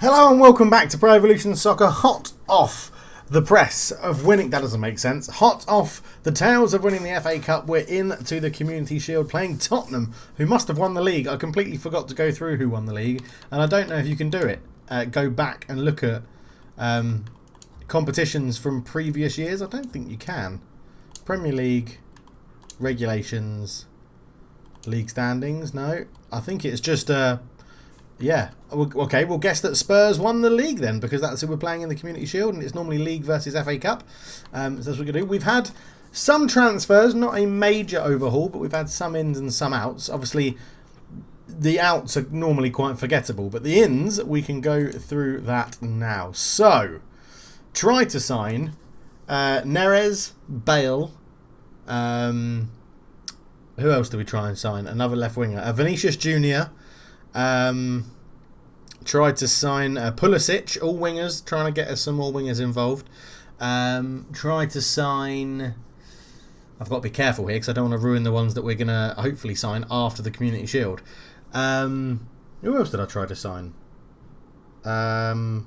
Hello and welcome back to Pro Evolution Soccer, hot off the press of winning, that doesn't make sense, hot off the tails of winning the FA Cup. We're into the Community Shield playing Tottenham, who must have won the league. I completely forgot to go through who won the league, and I don't know if you can do it. Go back and look at competitions from previous years. I don't think you can. Premier League, regulations, league standings, no. I think it's just yeah, okay, we'll guess that Spurs won the league then, because that's who we're playing in the Community Shield, and it's normally League versus FA Cup. So that's what we're going to do. We've had some transfers, not a major overhaul, but we've had some ins and some outs. Obviously, the outs are normally quite forgettable, but the ins, we can go through that now. So, try to sign Neres, Bale, who else do we try and sign? Another left winger. Vinicius Jr., tried to sign Pulisic, all wingers, trying to get us some more wingers involved. Tried to sign... I've got to be careful here because I don't want to ruin the ones that we're going to hopefully sign after the Community Shield. Who else did I try to sign? Sessegnon,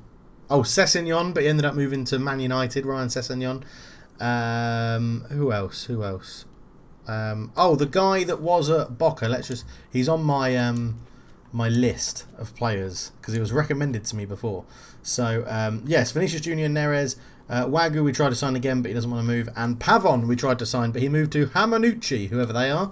but he ended up moving to Man United, Ryan Sessegnon. Who else? The guy that was at Boca. He's on my list of players because he was recommended to me before. So yes, Vinicius Jr., Neres, Wagu we tried to sign again, but he doesn't want to move, and Pavon we tried to sign, but he moved to Hamanuchi, whoever they are,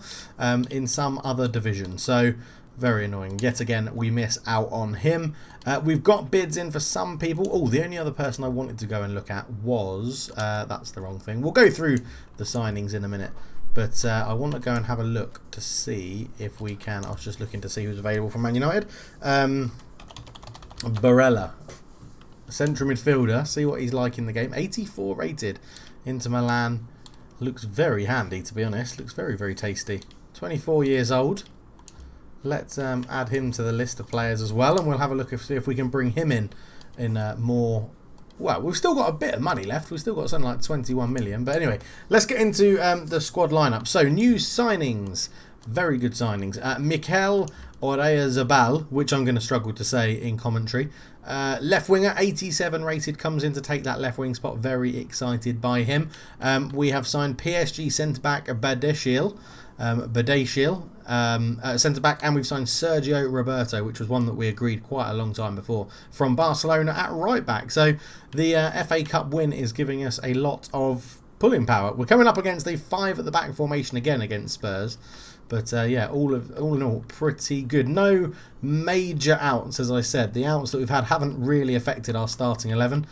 in some other division. So very annoying. Yet again, we miss out on him. We've got bids in for some people. Oh, the only other person I wanted to go and look at was that's the wrong thing. We'll go through the signings in a minute. But I want to go and have a look to see if we can. I was just looking to see who's available from Man United. Barella, central midfielder. See what he's like in the game. 84 rated. Inter Milan. Looks very handy, to be honest. Looks very, very tasty. 24 years old. Let's add him to the list of players as well. And we'll have a look see if we can bring him in more... Well, we've still got a bit of money left. We've still got something like 21 million. But anyway, let's get into the squad lineup. So, new signings. Very good signings. Mikel Oyarzabal, which I'm going to struggle to say in commentary. Left winger, 87 rated, comes in to take that left wing spot. Very excited by him. We have signed PSG centre-back Badeshil. Centre-back, and we've signed Sergio Roberto, which was one that we agreed quite a long time before, from Barcelona at right-back. So the FA Cup win is giving us a lot of pulling power. We're coming up against a 5-at-the-back formation again against Spurs. But yeah, all in all, pretty good. No major outs, as I said. The outs that we've had haven't really affected our starting 11,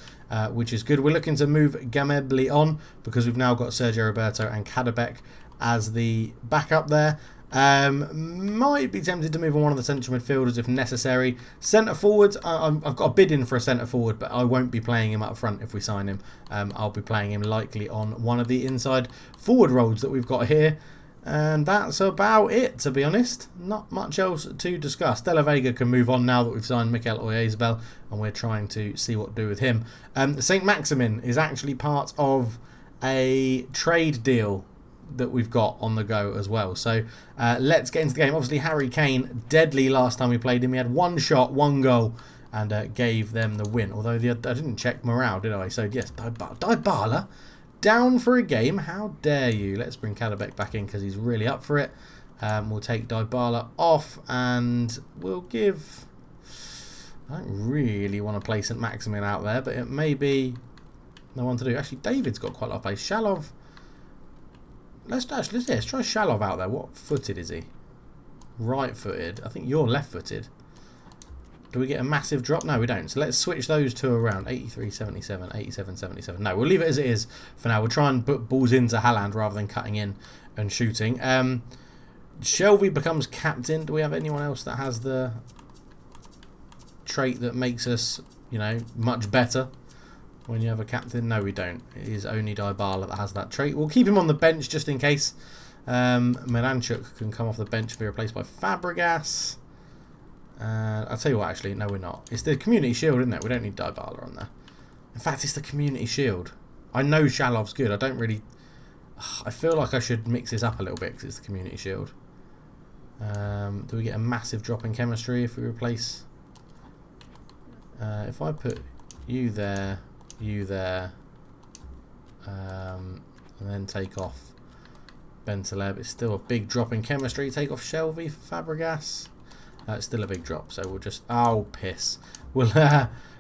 which is good. We're looking to move Gnabry on because we've now got Sergio Roberto and Kadabek as the backup there. Might be tempted to move on one of the central midfielders if necessary. Centre forwards, I've got a bid in for a centre forward, but I won't be playing him up front if we sign him. I'll be playing him likely on one of the inside forward roles that we've got here. And that's about it, to be honest. Not much else to discuss. De La Vega can move on now that we've signed Mikel Oyarzabal, and we're trying to see what to do with him. Saint-Maximin is actually part of a trade deal that we've got on the go as well. So let's get into the game. Obviously, Harry Kane, deadly last time we played him. He had one shot, one goal, and gave them the win. Although I didn't check morale, did I? So yes, Dybala down for a game. How dare you? Let's bring Kadabek back in because he's really up for it. We'll take Dybala off and we'll give... I don't really want to play saint-maximin out there, but it may be no one to do. Actually, David's got quite a lot of pace. Shalov... Let's try Shalov out there. What footed is he? Right-footed. I think you're left-footed. Do we get a massive drop? No, we don't. So let's switch those two around. 83-77, 87-77. No, we'll leave it as it is for now. We'll try and put balls into Haaland rather than cutting in and shooting. Shelby becomes captain. Do we have anyone else that has the trait that makes us, much better when you have a captain? No, we don't. It is only Dybala that has that trait. We'll keep him on the bench just in case. Miranchuk can come off the bench and be replaced by Fabregas. I'll tell you what, actually, no, we're not. It's the Community Shield, isn't it? We don't need Dybala on there. In fact, it's the Community Shield. I know Shalov's good. I don't really... I feel like I should mix this up a little bit because it's the Community Shield. Do we get a massive drop in chemistry if we replace... If I put you there, and then take off Bentaleb, it's still a big drop in chemistry. Take off Shelvey for Fabregas. It's still a big drop, so we'll just... Oh, piss. We'll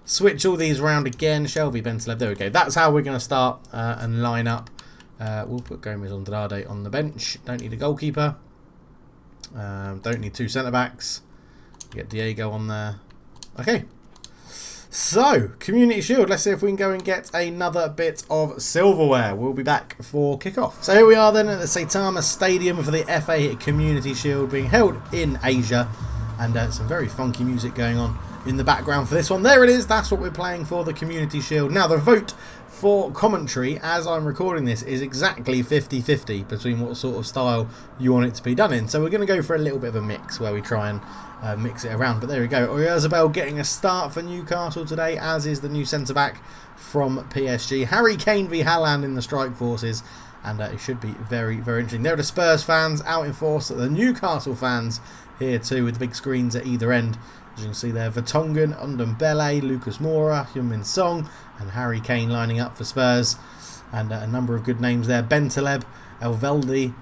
switch all these around again. Shelvey, Bentaleb, there we go. That's how we're going to start and line up. We'll put Gomez Andrade on the bench. Don't need a goalkeeper. Don't need 2 centre-backs. Get Diego on there. Okay. So, Community Shield. Let's see if we can go and get another bit of silverware. We'll be back for kickoff. So here we are then at the Saitama Stadium for the FA Community Shield being held in Asia. And some very funky music going on in the background for this one. There it is. That's what we're playing for, the Community Shield. Now, the vote for commentary, as I'm recording this, is exactly 50-50 between what sort of style you want it to be done in. So we're going to go for a little bit of a mix where we try and mix it around. But there we go. Oyarzabal getting a start for Newcastle today, as is the new centre-back from PSG. Harry Kane v Haaland in the strike forces. And it should be very, very interesting. There are the Spurs fans out in force, the Newcastle fans here too, with the big screens at either end. As you can see there, Vertonghen, Ndombele, Lucas Moura, Heung-min Son, and Harry Kane lining up for Spurs. And a number of good names there. Bentaleb, Elveldi,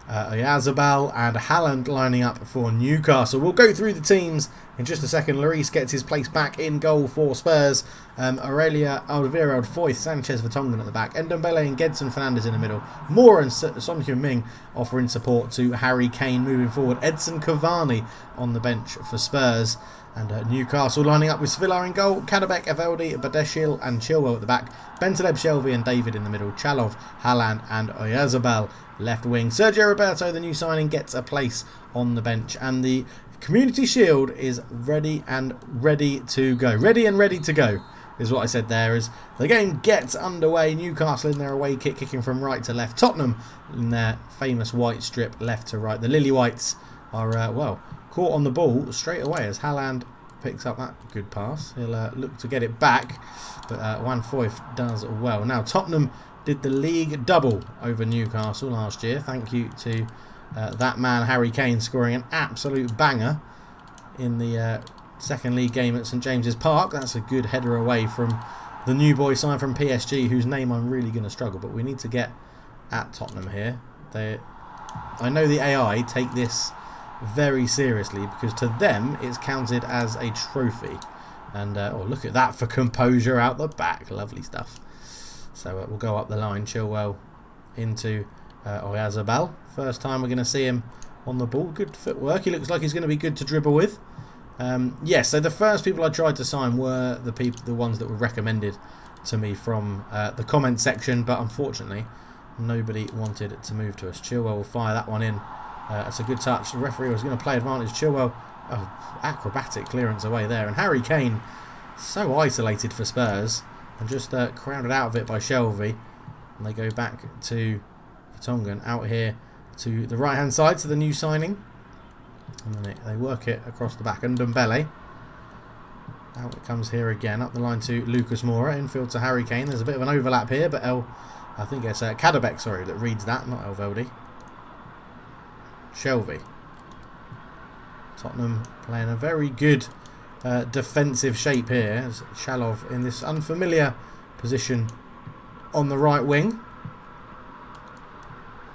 Oyarzabal, and Haaland lining up for Newcastle. We'll go through the teams in just a second. Lloris gets his place back in goal for Spurs. Aurelia Alderweireld, Foyth, Sanchez, Vertonghen at the back. Ndombele and Gedson Fernandes in the middle. Moura and Son Heung-min offering support to Harry Kane moving forward. Edson Cavani on the bench for Spurs. And Newcastle lining up with Sevilla in goal. Kadabek, Eveldi, Badeshil and Chilwell at the back. Bentaleb, Shelvey and David in the middle. Chalov, Haaland and Oyarzabal left wing. Sergio Roberto, the new signing, gets a place on the bench. And the Community Shield is ready and ready to go. Ready and ready to go is what I said there, as the game gets underway. Newcastle in their away kit, kicking from right to left. Tottenham in their famous white strip, left to right. The Lily Whites are, well, caught on the ball straight away as Haaland picks up that good pass. He'll look to get it back, but Juan Foyth does well. Now, Tottenham did the league double over Newcastle last year. Thank you to that man, Harry Kane, scoring an absolute banger in the second league game at St James's Park. That's a good header away from the new boy signed from PSG, whose name I'm really going to struggle, but we need to get at Tottenham here. I know the AI take this very seriously, because to them it's counted as a trophy. And oh, look at that for composure out the back. Lovely stuff. So we'll go up the line. Chilwell into Oyarzabal. First time we're going to see him on the ball. Good footwork. He looks like he's going to be good to dribble with. Yes, so the first people I tried to sign were the ones that were recommended to me from the comment section, but unfortunately nobody wanted to move to us. Chilwell will fire that one in. It's a good touch. The referee was going to play advantage. Chilwell, acrobatic clearance away there. And Harry Kane, so isolated for Spurs, and just crowded out of it by Shelvey. And they go back to Vertonghen out here to the right hand side to the new signing. And then they work it across the back. And Ndombele. Out it comes here again. Up the line to Lucas Moura. Infield to Harry Kane. There's a bit of an overlap here, but I think it's Kadabek, sorry, that reads that, not Elveldi. Shelvey. Tottenham playing a very good defensive shape here. As Chalov in this unfamiliar position on the right wing.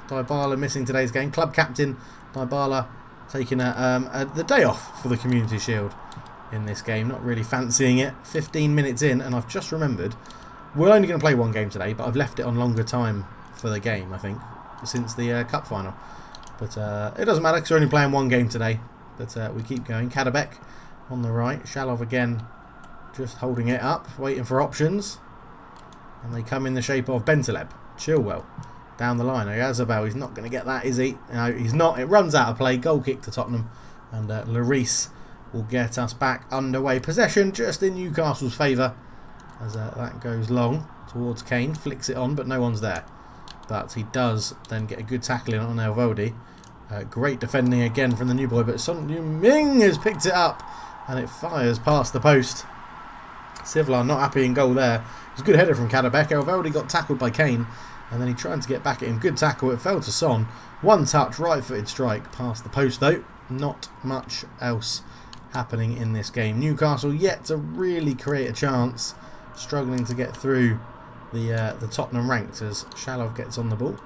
Dybala missing today's game. Club captain Dybala taking the day off for the Community Shield in this game. Not really fancying it. 15 minutes in, and I've just remembered we're only going to play one game today, but I've left it on longer time for the game, I think, since the cup final. But it doesn't matter because we're only playing one game today. But we keep going. Kadabek on the right. Chalov again just holding it up, waiting for options. And they come in the shape of Bentaleb. Chilwell down the line. Oyarzabal, he's not going to get that, is he? No, he's not. It runs out of play. Goal kick to Tottenham. And Lloris will get us back underway. Possession just in Newcastle's favour. As that goes long towards Kane. Flicks it on, but no one's there. But he does then get a good tackle in on Elveldi. Great defending again from the new boy, but Son Heung-min has picked it up and it fires past the post. Sevilla not happy in goal there. It was a good header from Kadabek. Elveldi got tackled by Kane and then he tried to get back at him. Good tackle. It fell to Son. One touch, right-footed strike past the post though. Not much else happening in this game. Newcastle yet to really create a chance, struggling to get through the Tottenham ranks as Shalov gets on the ball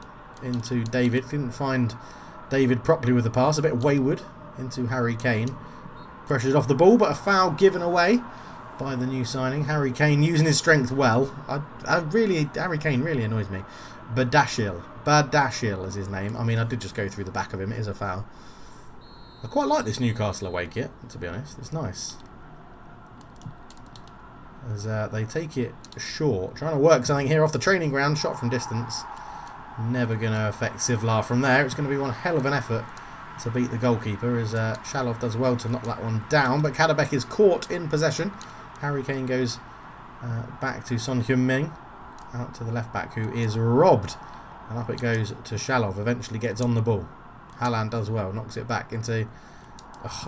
into David. Didn't find David properly with the pass, a bit wayward into Harry Kane. Pressured off the ball, but a foul given away by the new signing. Harry Kane using his strength well. Harry Kane really annoys me. Badashil is his name. I mean, I did just go through the back of him. It is a foul. I quite like this Newcastle away kit, to be honest. It's nice. As they take it short. Trying to work something here off the training ground. Shot from distance. Never going to affect Sivlar from there. It's going to be one hell of an effort to beat the goalkeeper as Shalov does well to knock that one down. But Kadabek is caught in possession. Harry Kane goes back to Son Heung-min. Out to the left back who is robbed. And up it goes to Shalov. Eventually gets on the ball. Haaland does well. Knocks it back into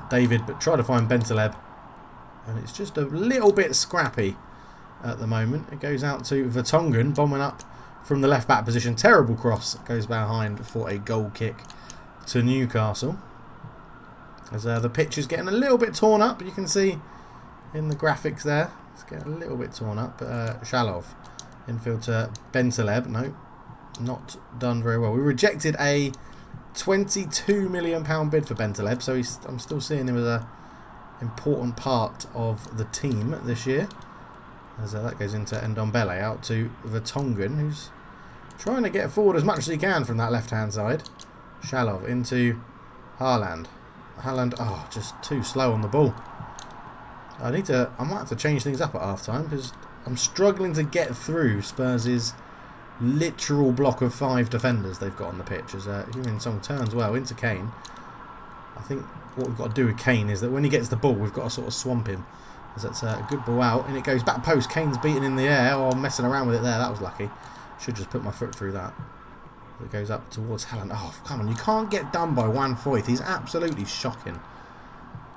David. But try to find Bentaleb. And it's just a little bit scrappy at the moment. It goes out to Vertonghen. Bombing up from the left back position. Terrible cross. Goes behind for a goal kick to Newcastle. As the pitch is getting a little bit torn up. You can see in the graphics there. It's getting a little bit torn up. But Shalov. Infield to Bentaleb. No. Not done very well. We rejected a £22 million bid for Bentaleb, so I'm still seeing him as an important part of the team this year. As that goes into Ndombele, out to Vertonghen, who's trying to get forward as much as he can from that left-hand side. Shalov into Haaland. Haaland, just too slow on the ball. I might have to change things up at half-time because I'm struggling to get through Spurs' literal block of 5 defenders they've got on the pitch. As Heung-min Son turns well into Kane. I think what we've got to do with Kane is that when he gets the ball, we've got to sort of swamp him. As that's a good ball out, and it goes back post. Kane's beaten in the air, or messing around with it there. That was lucky. Should just put my foot through that. It goes up towards Haaland. Oh, come on. You can't get done by Juan Foyth. He's absolutely shocking.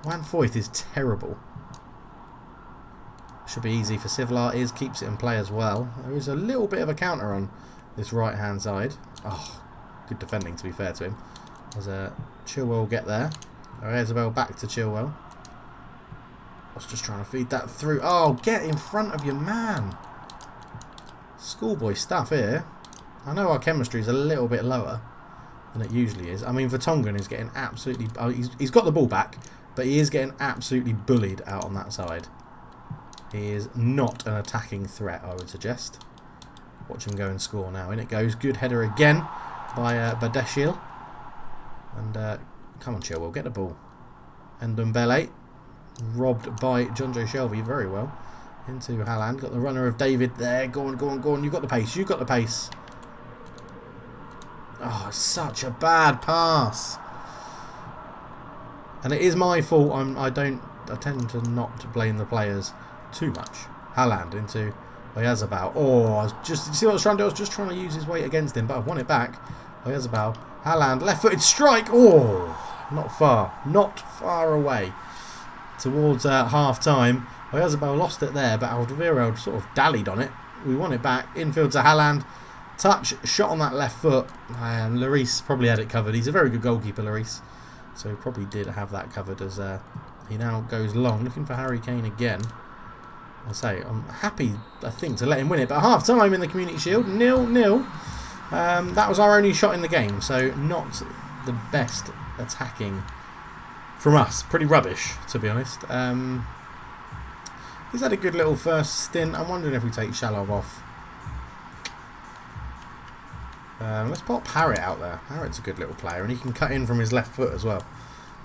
Juan Foyth is terrible. Should be easy for Sivlar. Keeps it in play as well. There is a little bit of a counter on this right hand side. Oh, good defending to be fair to him. As Chilwell get there. Isabel back to Chilwell. I was just trying to feed that through. Oh, get in front of your man. Schoolboy stuff here. I know our chemistry is a little bit lower than it usually is. I mean, Vertonghen is getting absolutely... he's got the ball back, but he is getting absolutely bullied out on that side. He is not an attacking threat, I would suggest. Watch him go and score now. In it goes. Good header again by Badeshil. And come on, Chilwell, get the ball. And Ndombele, robbed by John Joe Shelvey very well. Into Haaland. Got the runner of David there. Go on, go on, go on. You've got the pace. You've got the pace. Oh, such a bad pass. And it is my fault. I tend to not blame the players too much. Haaland into Oyarzabal. Oh, you see what I was trying to do? I was just trying to use his weight against him, but I've won it back. Oyarzabal. Haaland, left-footed strike. Oh, not far. Not far away. Towards half-time. Oyarzabal lost it there, but Alderweireld sort of dallied on it. We won it back. Infield to Haaland. Touch, shot on that left foot. And Lloris probably had it covered. He's a very good goalkeeper, Lloris. So he probably did have that covered as he now goes long. Looking for Harry Kane again. I say, I'm happy, I think, to let him win it. But half-time in the Community Shield, 0-0. That was our only shot in the game. So not the best attacking from us. Pretty rubbish, to be honest. He's had a good little first stint. I'm wondering if we take Shalov off. Let's pop Harriet out there. Harriet's a good little player, and he can cut in from his left foot as well.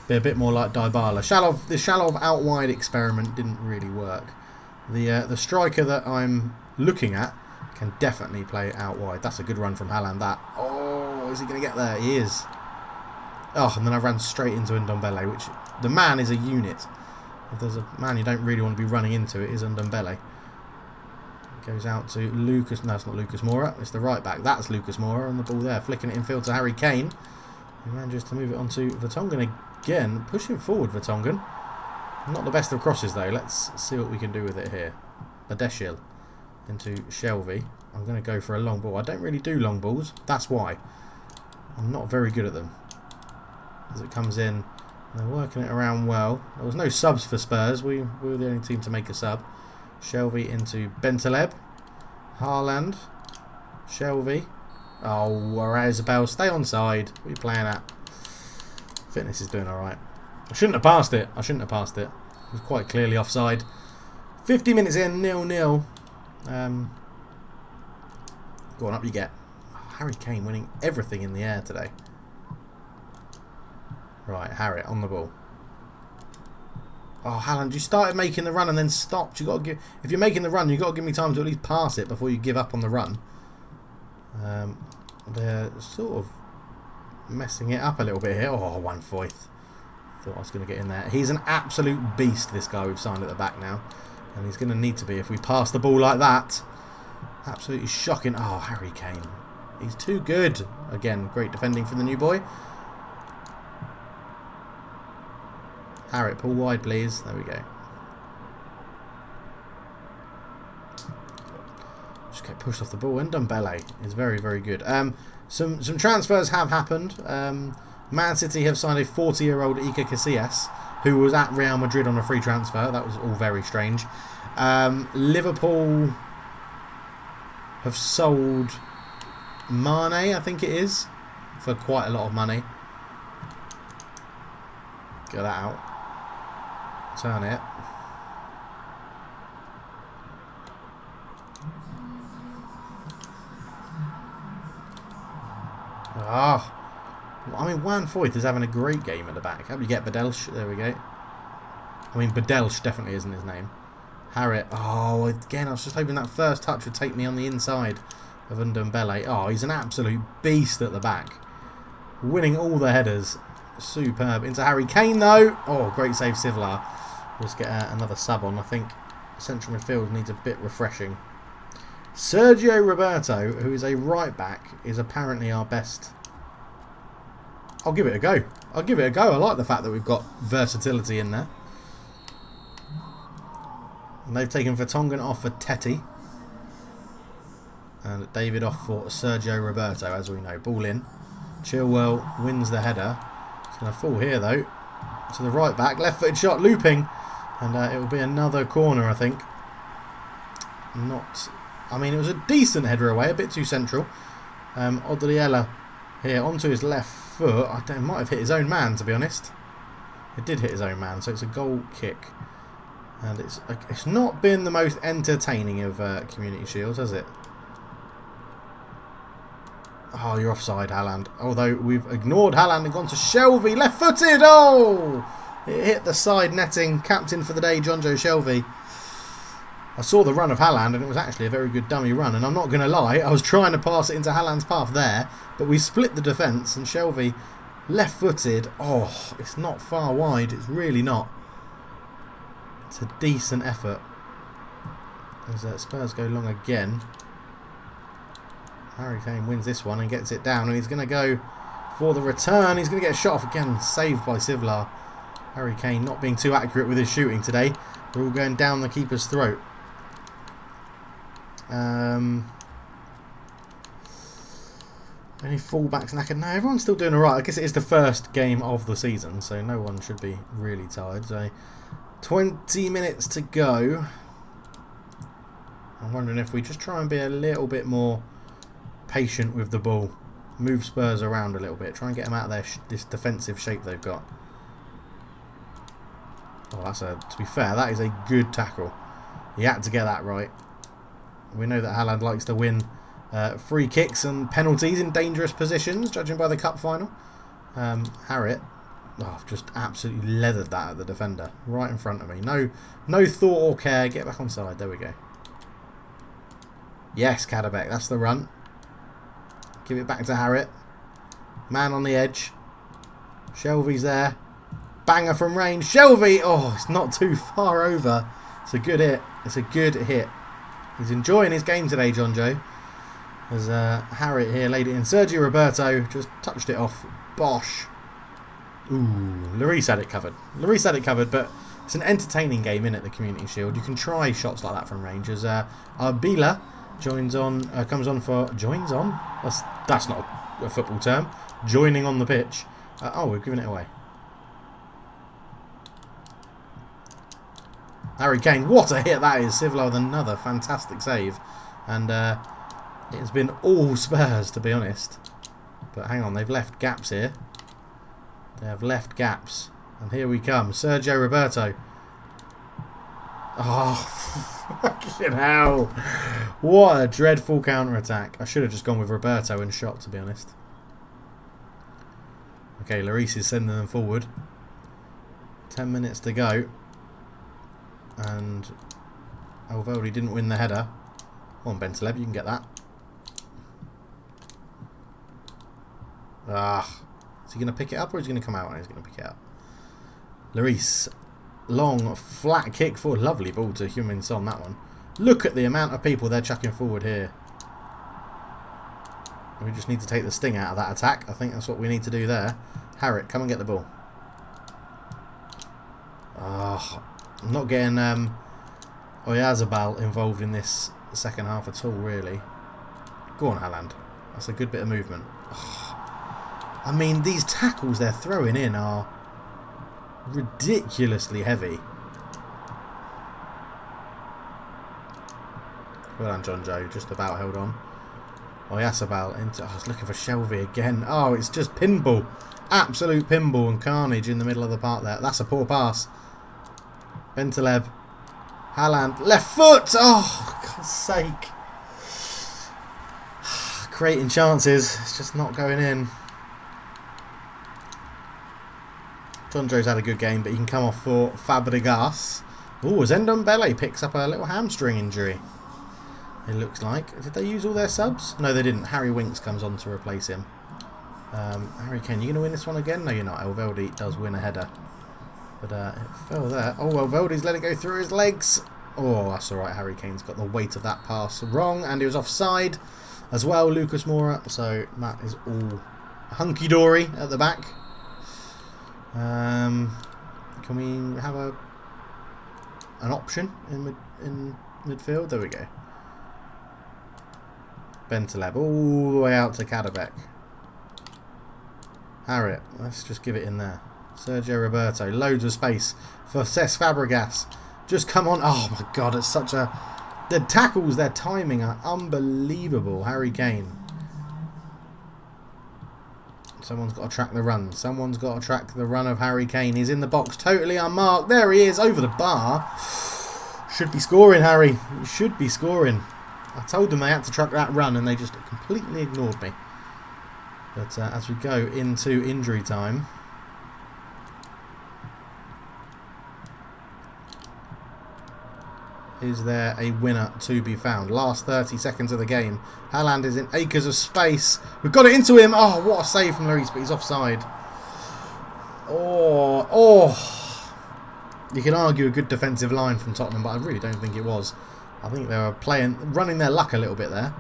Be a bit more like Dybala. The Shalov out wide experiment didn't really work. The striker that I'm looking at can definitely play out wide. That's a good run from Haaland. That. Oh, is he going to get there? He is. Oh, and then I ran straight into Ndombele, which the man is a unit. If there's a man you don't really want to be running into, it is Ndombele. Goes out to Lucas. No, it's not Lucas Moura. It's the right back. That's Lucas Moura on the ball there. Flicking it infield to Harry Kane. He manages to move it on to Vertonghen again. Pushing forward, Vertonghen. Not the best of crosses, though. Let's see what we can do with it here. Badeshil into Shelvey. I'm going to go for a long ball. I don't really do long balls. That's why. I'm not very good at them. As it comes in They're working it around well. There was no subs for Spurs. We were the only team to make a sub. Shelvey into Bentaleb. Haaland. Shelvey. Oh, Isabel, stay on side. What are you playing at? Fitness is doing alright. I shouldn't have passed it. It was quite clearly offside. 50 minutes in, 0-0. Go on, up you get. Oh, Harry Kane winning everything in the air today. Right, Harry on the ball. Oh, Haaland, you started making the run and then stopped. You got to give. If you're making the run, you got to give me time to at least pass it before you give up on the run. They're sort of messing it up a little bit here. Oh, 1/4. Thought I was going to get in there. He's an absolute beast, this guy we've signed at the back now. And he's going to need to be if we pass the ball like that. Absolutely shocking. Oh, Harry Kane. He's too good. Again, great defending from the new boy. Harry, pull wide, please. There we go. Just get pushed off the ball. And Ndombele is very, very good. Some transfers have happened. Man City have signed a 40-year-old Iker Casillas, who was at Real Madrid on a free transfer. That was all very strange. Liverpool have sold Mane, I think it is, for quite a lot of money. Get that out. Turn it. Ah. I mean, Juan Foyth is having a great game at the back. How do you get Bedelsch? There we go. I mean, Bedelsch definitely isn't his name. Harriet. Oh, again, I was just hoping that first touch would take me on the inside of Ndombele. Oh, he's an absolute beast at the back. Winning all the headers. Superb. Into Harry Kane, though. Oh, great save, Sivlar. Let's get another sub on. I think central midfield needs a bit refreshing. Sergio Roberto, who is a right back, is apparently our best. I'll give it a go. I like the fact that we've got versatility in there. And they've taken Vertonghen off for Teti. And David off for Sergio Roberto, as we know. Ball in. Chilwell wins the header. It's going to fall here, though. To the right back. Left-footed shot, looping. And it will be another corner, I think. I mean, it was a decent header away. A bit too central. Odriella here onto his left foot. It might have hit his own man, to be honest. It did hit his own man, so it's a goal kick. And it's not been the most entertaining of Community Shields, has it? Oh, you're offside, Haaland. Although we've ignored Haaland and gone to Shelvey. Left-footed! Oh! It hit the side netting. Captain for the day, John Joe Shelvey. I saw the run of Haaland and it was actually a very good dummy run. And I'm not going to lie, I was trying to pass it into Haaland's path there. But we split the defence and Shelvey left-footed. Oh, it's not far wide. It's really not. It's a decent effort. As Spurs go long again. Harry Kane wins this one and gets it down. And he's going to go for the return. He's going to get a shot off again. Saved by Sivlar. Harry Kane not being too accurate with his shooting today. We're all going down the keeper's throat. Any fullbacks knackered? No, everyone's still doing alright. I guess it is the first game of the season, so no one should be really tired. So 20 minutes to go. I'm wondering if we just try and be a little bit more patient with the ball. Move Spurs around a little bit. Try and get them out of this defensive shape they've got. Oh, to be fair, that is a good tackle. He had to get that right. We know that Haaland likes to win free kicks and penalties in dangerous positions, judging by the cup final. Harriet, just absolutely leathered that at the defender, right in front of me. No thought or care. Get back on side. There we go. Yes, Kadabek, that's the run. Give it back to Harriet. Man on the edge. Shelvey's there. Banger from range. Shelvey! Oh, it's not too far over. It's a good hit. It's a good hit. He's enjoying his game today, John Joe. As Harriet here laid it in. Sergio Roberto just touched it off. Bosh. Ooh, Lloris had it covered. Lloris had it covered, but it's an entertaining game, isn't it, the Community Shield? You can try shots like that from range. As Arbila joins on, comes on for... Joins on? That's not a football term. Joining on the pitch. Oh, we've given it away. Harry Kane, what a hit that is. Sivlar with another fantastic save. And it's been all Spurs, to be honest. But hang on, they've left gaps here. They have left gaps. And here we come. Sergio Roberto. Oh, fucking hell. What a dreadful counter-attack. I should have just gone with Roberto and shot, to be honest. Okay, Lloris is sending them forward. 10 minutes to go. And Valverde didn't win the header. Come on, Bentaleb, you can get that. Is he going to pick it up or is he going to come out? He's going to pick it up. Lloris. Long, flat kick forward. Lovely ball to Heung-min Son, that one. Look at the amount of people they're chucking forward here. We just need to take the sting out of that attack. I think that's what we need to do there. Harriet, come and get the ball. I'm not getting Oyarzabal involved in this second half at all, really. Go on, Haaland. That's a good bit of movement. I mean, these tackles they're throwing in are ridiculously heavy. Well done, John Joe. Just about held on. Oyarzabal into. I was looking for Shelby again. Oh, it's just pinball. Absolute pinball and carnage in the middle of the park there. That's a poor pass. Bentaleb. Haaland. Left foot! Oh, for God's sake. Creating chances. It's just not going in. John Joe's had a good game, but he can come off for Fabregas. Oh, Ndombele picks up a little hamstring injury. It looks like. Did they use all their subs? No, they didn't. Harry Winks comes on to replace him. Harry Kane, you going to win this one again? No, you're not. Valverde does win a header. But it fell there. Oh, well, Valverde's let it go through his legs. Oh, that's all right. Harry Kane's got the weight of that pass wrong, and he was offside as well, Lucas Moura. So that is all hunky-dory at the back. Can we have an option in midfield? There we go. Bentaleb all the way out to Kadabek. Harriet, let's just give it in there. Sergio Roberto, loads of space for Cesc Fabregas. Just come on. Oh my God, it's such a... The tackles, their timing are unbelievable. Harry Kane. Someone's got to track the run. Someone's got to track the run of Harry Kane. He's in the box, totally unmarked. There he is, over the bar. Should be scoring, Harry. You should be scoring. I told them they had to track that run and they just completely ignored me. But as we go into injury time... Is there a winner to be found? Last 30 seconds of the game. Haaland is in acres of space. We've got it into him. Oh, what a save from Lloris, but he's offside. Oh. You can argue a good defensive line from Tottenham, but I really don't think it was. I think they were running their luck a little bit there.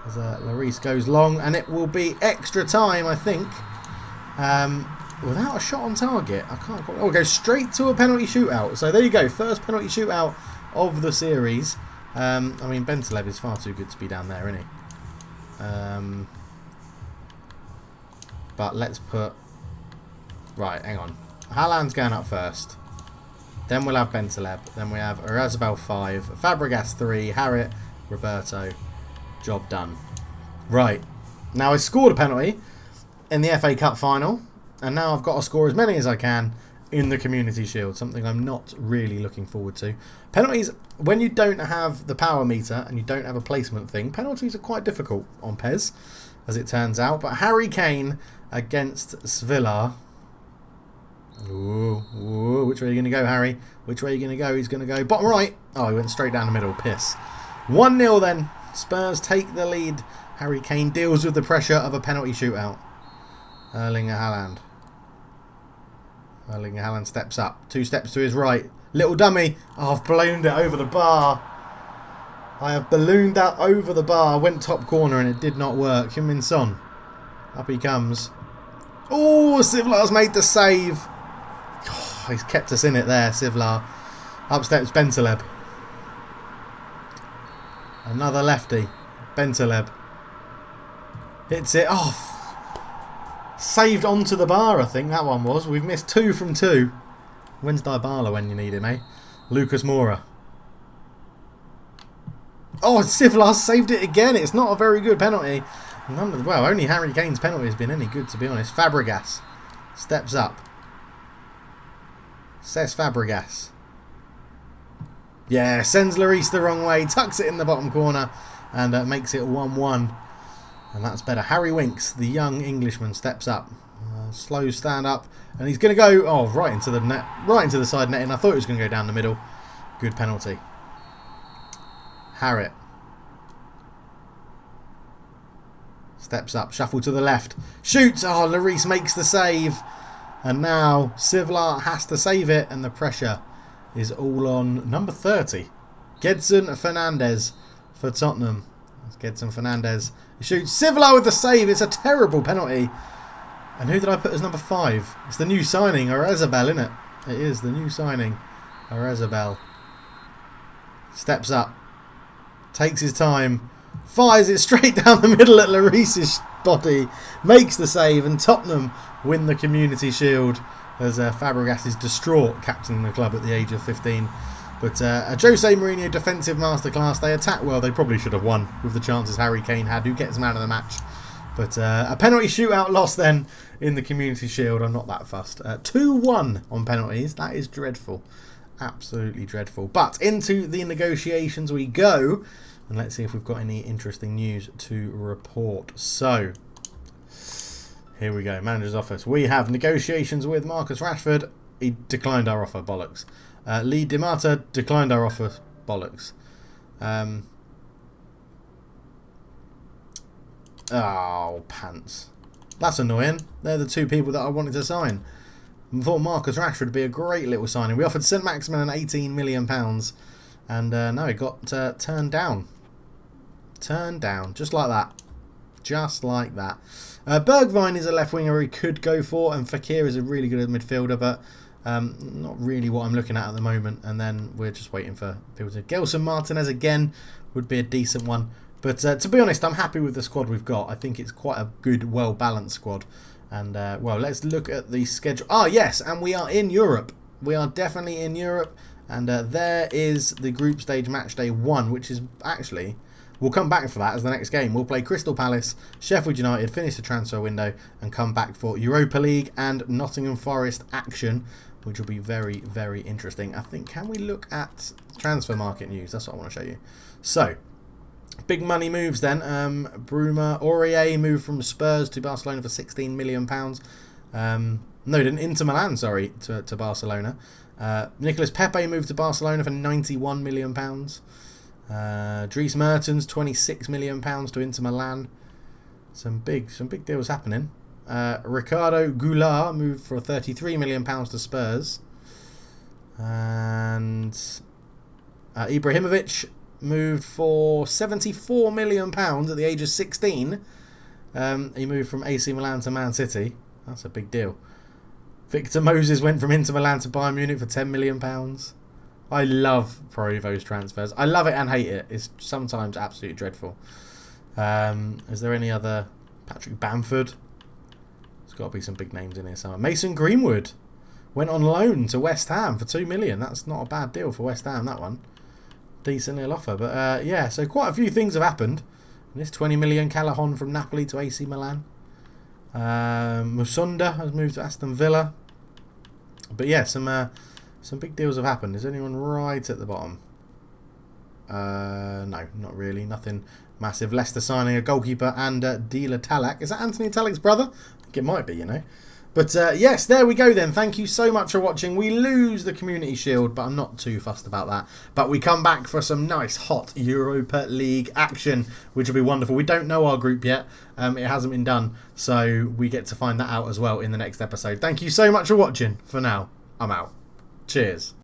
As Lloris goes long, and it will be extra time, I think. Without a shot on target. I can't... Oh, go straight to a penalty shootout. So there you go. First penalty shootout of the series. I mean, Bentaleb is far too good to be down there, isn't he? But let's put... Right, hang on. Haaland's going up first. Then we'll have Bentaleb. Then we have Oyarzabal 5. Fabregas 3. Harriet. Roberto. Job done. Right. Now I scored a penalty in the FA Cup final. And now I've got to score as many as I can in the Community Shield, something I'm not really looking forward to. Penalties, when you don't have the power meter and you don't have a placement thing, penalties are quite difficult on PES, as it turns out. But Harry Kane against Sevilla. Ooh, which way are you going to go, Harry? Which way are you going to go? He's going to go bottom right. Oh, he went straight down the middle. Piss. 1-0 then. Spurs take the lead. Harry Kane deals with the pressure of a penalty shootout. Erling Haaland. Erling Haaland steps up. 2 steps to his right. Little dummy. Oh, I've ballooned it over the bar. I have ballooned that over the bar. Went top corner and it did not work. Heung-min Son. Up he comes. Oh, Sivlar's made the save. Oh, he's kept us in it there, Sivlar. Up steps Bentaleb. Another lefty. Bentaleb. Hits it off. Saved onto the bar, I think that one was. We've missed 2 from 2. When's Dybala when you need him, eh? Lucas Moura. Oh, Sivlas saved it again. It's not a very good penalty. Well, only Harry Kane's penalty has been any good, to be honest. Fabregas steps up. Cesc Fabregas. Yeah, sends Lloris the wrong way, tucks it in the bottom corner, and makes it 1-1. And that's better. Harry Winks, the young Englishman, steps up. Slow stand up, and he's going to go right into the net, right into the side netting. I thought it was going to go down the middle. Good penalty. Harriet steps up, shuffle to the left, shoots. Oh, Lloris makes the save, and now Sivlar has to save it, and the pressure is all on number 30, Gedson Fernandez for Tottenham. That's Gedson Fernandez. He shoots. Sivlar with the save. It's a terrible penalty. And who did I put as number 5? It's the new signing, Oyarzabal, isn't it? It is the new signing, Oyarzabal. Steps up, takes his time, fires it straight down the middle at Lloris's body, makes the save, and Tottenham win the Community Shield as Fabregas is distraught, captaining the club at the age of 15. But a Jose Mourinho defensive masterclass. They attack well. They probably should have won with the chances Harry Kane had, who gets man of the match. But a penalty shootout loss then in the Community Shield. I'm not that fussed. 2-1 on penalties. That is dreadful. Absolutely dreadful. But into the negotiations we go. And let's see if we've got any interesting news to report. So, here we go. Manager's office. We have negotiations with Marcus Rashford. He declined our offer. Bollocks. Lee DiMarta declined our offer. Bollocks. Oh, pants. That's annoying. They're the two people that I wanted to sign. I thought Marcus Rashford would be a great little signing. We offered Saint-Maximin an £18 million. And no, it got turned down. Turned down. Just like that. Just like that. Bergwijn is a left winger he could go for. And Fekir is a really good midfielder. But not really what I'm looking at the moment. And then we're just waiting for people to... Gelson Martinez again would be a decent one. But to be honest, I'm happy with the squad we've got. I think it's quite a good, well-balanced squad. And, well, let's look at the schedule. Ah, yes, and we are in Europe. We are definitely in Europe. And there is the group stage match day 1, which is actually... We'll come back for that as the next game. We'll play Crystal Palace, Sheffield United, finish the transfer window, and come back for Europa League and Nottingham Forest action, which will be very, very interesting. I think, can we look at transfer market news? That's what I want to show you. So... Big money moves then. Bruma Aurier moved from Spurs to Barcelona for £16 million. No, didn't. Inter Milan, sorry, to Barcelona. Nicolas Pepe moved to Barcelona for £91 million. Dries Mertens, £26 million to Inter Milan. Some big deals happening. Ricardo Goulart moved for £33 million to Spurs. And Ibrahimovic moved for £74 million at the age of 16. He moved from AC Milan to Man City. That's a big deal. Victor Moses went from Inter Milan to Bayern Munich for £10 million. I love Pro Evo's transfers. I love it and hate it. It's sometimes absolutely dreadful. Is there any other? Patrick Bamford. There's got to be some big names in here somewhere. Mason Greenwood went on loan to West Ham for £2 million. That's not a bad deal for West Ham, that one. Decent little offer. But yeah, so quite a few things have happened. And this £20 million Callahan from Napoli to AC Milan. Musonda has moved to Aston Villa. But yeah, some big deals have happened. Is anyone right at the bottom? No, not really. Nothing massive. Leicester signing a goalkeeper and Dila Talak. Is that Anthony Talak's brother? I think it might be, you know. But yes, there we go then. Thank you so much for watching. We lose the Community Shield, but I'm not too fussed about that. But we come back for some nice hot Europa League action, which will be wonderful. We don't know our group yet. It hasn't been done, so we get to find that out as well in the next episode. Thank you so much for watching. For now, I'm out. Cheers.